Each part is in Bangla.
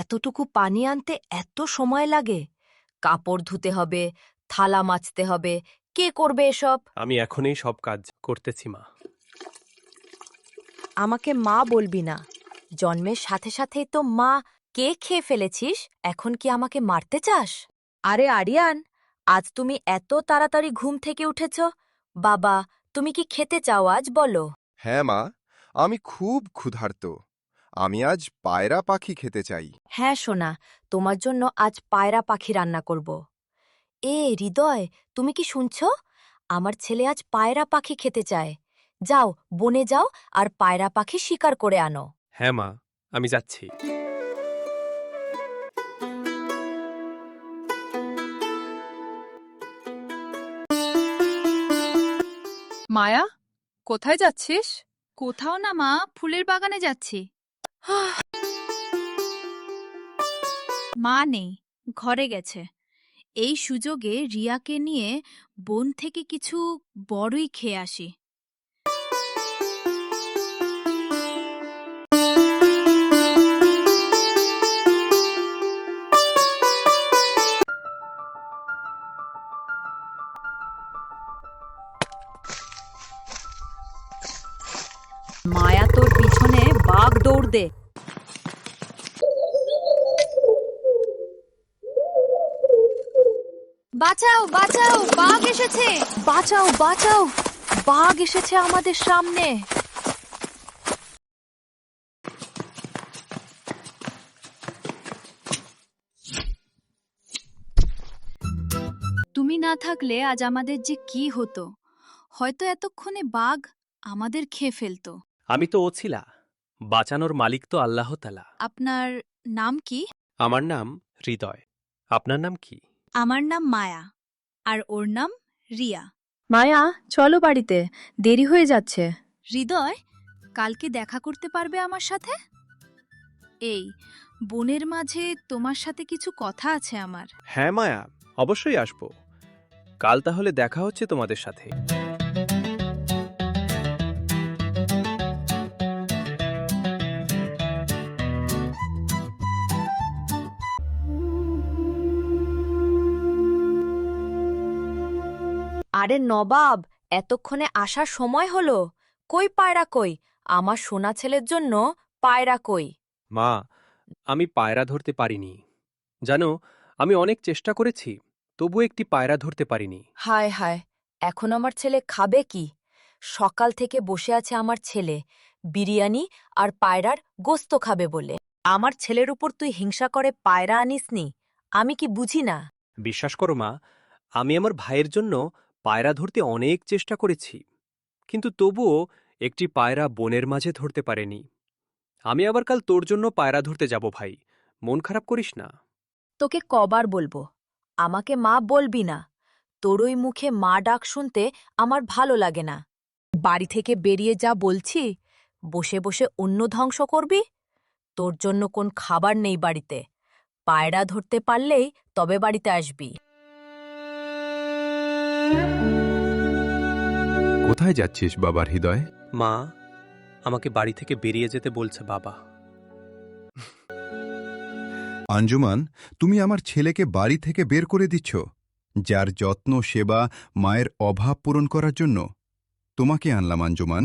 এতটুকু পানি আনতে এত সময় লাগে? কাপড় ধুতে হবে, থালা মাজতে হবে, কে করবে এসব? আমি এখনই সব কাজ করতেছি মা। আমাকে মা বলবি না। জন্মের সাথে সাথেই তো মা কে খেয়ে ফেলেছিস, এখন কি আমাকে মারতে চাস? আরে আরিয়ান, আজ তুমি এত তাড়াতাড়ি ঘুম থেকে উঠেছ? বাবা, তুমি কি খেতে চাও আজ, বলো? হ্যাঁ মা, আমি খুব ক্ষুধার্ত। আমি আজ পায়রা পাখি খেতে চাই। হ্যাঁ সোনা, তোমার জন্য আজ পায়রা পাখি রান্না করব। হৃদয়, তুমি কি শুনছ? আমার ছেলে আজ পায়রা পাখি খেতে চায়। যাও, বনে যাও আর পায়রা পাখি শিকার করে আনো। হ্যাঁ মা, আমি যাচ্ছি। মায়া, কোথায় যাচ্ছিস? কোথাও না মা, ফুলের বাগানে যাচ্ছি। মা নেই, ঘরে গেছে। এই সুযোগে রিয়াকে নিয়ে বন থেকে কিছু বড়ই খেয়ে আসি। মায়া, তোর পিছনে বাঘ দৌড় দে। বাঁচাও বাঁচাও, বাঘ এসেছে! বাঁচাও বাঁচাও, বাঘ এসেছে আমাদের সামনে। তুমি না থাকলে আজ আমাদের যে কি হতো! হয়তো এতক্ষণে বাঘ আমাদের খেয়ে ফেলতো। আমি তো ওছিলা, বাঁচানোর মালিক তো আল্লাহ তাআলা। আপনার নাম কি? আমার নাম হৃদয়। আপনার নাম কি? আমার নাম মায়া, আর ওর নাম রিয়া। মায়া, চলো বাড়িতে, দেরি হয়ে যাচ্ছে। হৃদয়, কালকে দেখা করতে পারবে আমার সাথে? এই বনের মাঝে তোমার সাথে কিছু কথা আছে আমার। হ্যাঁ মায়া, অবশ্যই আসব। কাল তাহলে দেখা হচ্ছে তোমাদের সাথে। আরে নবাব, এতক্ষণে আসার সময় হলো। কই পায়রা কই? আমার সোনা ছেলের জন্য পায়রা কই? মা, আমি পায়রা ধরতে পারিনি। জানো, আমি অনেক চেষ্টা করেছি, তবু একটি পায়রা ধরতে পারিনি। হায় হায়, এখন আমার ছেলে খাবে কি? সকাল থেকে বসে আছে আমার ছেলে, বিরিয়ানি আর পায়রার গোস্ত খাবে বলে। আমার ছেলের উপর তুই হিংসা করে পায়রা আনিসনি? আমি কি বুঝি না? বিশ্বাস করো মা, আমি আমার ভাইয়ের জন্য পায়রা ধরতে অনেক চেষ্টা করেছি, কিন্তু তবুও একটি পায়রা বনের মাঝে ধরতে পারেনি। আমি আবার কাল তোর জন্য পায়রা ধরতে যাব ভাই, মন খারাপ করিস না। তোকে কবার বলবো, আমাকে মা বলবি না। তোর ওই মুখে মা ডাক শুনতে আমার ভালো লাগে না। বাড়ি থেকে বেরিয়ে যা বলছি। বসে বসে অন্য ধ্বংস করবি? তোর জন্য কোন খাবার নেই বাড়িতে। পায়রা ধরতে পারলেই তবে বাড়িতে আসবি। কোথায় যাচ্ছিস বাবা হৃদয়? মা, আমাকে বাড়ি থেকে বেরিয়ে যেতে বলছে বাবা। আঞ্জুমান, তুমি আমার ছেলেকে বাড়ি থেকে বের করে দিচ্ছ, যার যত্ন সেবা মায়ের অভাব পূরণ করার জন্য তোমাকে আনলাম। আঞ্জুমান,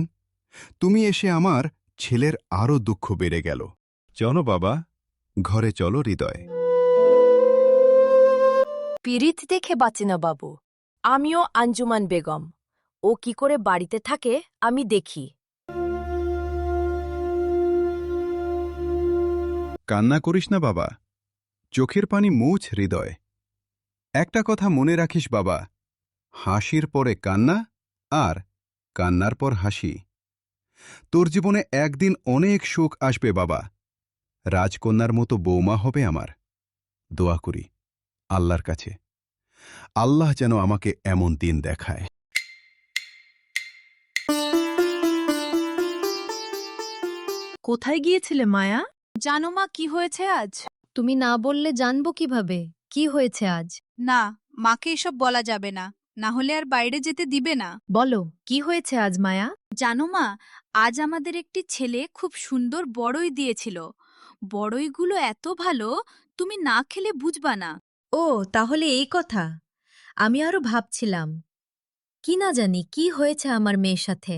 তুমি এসে আমার ছেলের আরও দুঃখ বেড়ে গেল। চলো বাবা, ঘরে চলো। হৃদয়, পিরিত দেখে বাঁচে না বাবু। আমিও আঞ্জুমান বেগম। ও কি করে বাড়িতে থাকে আমি দেখি। কান্না করিস না বাবা, চোখের পানি মুছ। হৃদয়, একটা কথা মনে রাখিস বাবা, হাসির পরে কান্না আর কান্নার পর হাসি। তোর জীবনে একদিন অনেক সুখ আসবে বাবা। রাজকন্যার মতো বৌমা হবে আমার। দোয়া করি আল্লাহর কাছে, আল্লাহ যেন আমাকে এমন দিন দেখায়। কোথায় গিয়েছিলে মায়া? জানো মা কি হয়েছে আজ? তুমি না বললে জানবো কিভাবে কি হয়েছে আজ? না, মাকে এসব বলা যাবে না, না হলে আর বাইরে যেতে দিবে না। বলো, কি হয়েছে আজ মায়া? জানো মা, আজ আমাদের একটি ছেলে খুব সুন্দর বড়ই দিয়েছিল। বড়ইগুলো এত ভালো, তুমি না খেলে বুঝবা না। ও তাহলে এই কথা। আমি আরো ভাবছিলাম, কি না জানি কি হয়েছে আমার মেয়ের সাথে।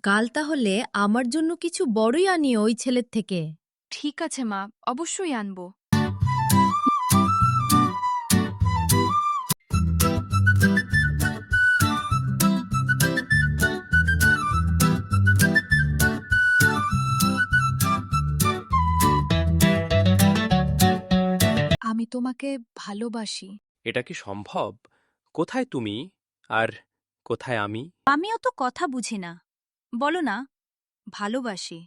কাল তাহলে আমার জন্য কিছু বড়ই আনিও ওই ছেলের থেকে। ঠিক আছে মা, অবশ্যই আনবো। আমি তোমাকে ভালোবাসি। এটা কি সম্ভব? কোথায় তুমি আর কোথায় আমি? আমিও তো কথা বুঝি না। বলো না, ভালোবাসি।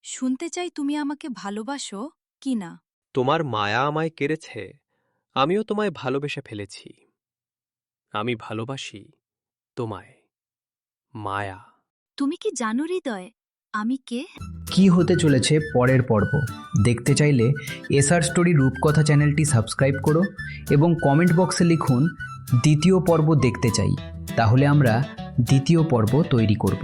শুনতে চাই তুমি আমাকে ভালোবাসো কি না। তোমার মায়া আমায় কেড়েছে, আমিও তোমায় ভালোবেসে ফেলেছি। আমি ভালোবাসি তোমায়, মায়া। তুমি কি জানো হৃদয়, আমি কে? কি হতে চলেছে পরের পর্ব দেখতে চাইলে এসআর স্টোরি রূপকথা চ্যানেলটি সাবস্ক্রাইব করো এবং কমেন্ট বক্সে লিখুন দ্বিতীয় পর্ব দেখতে চাই। তাহলে আমরা দ্বিতীয় পর্ব তৈরি করব।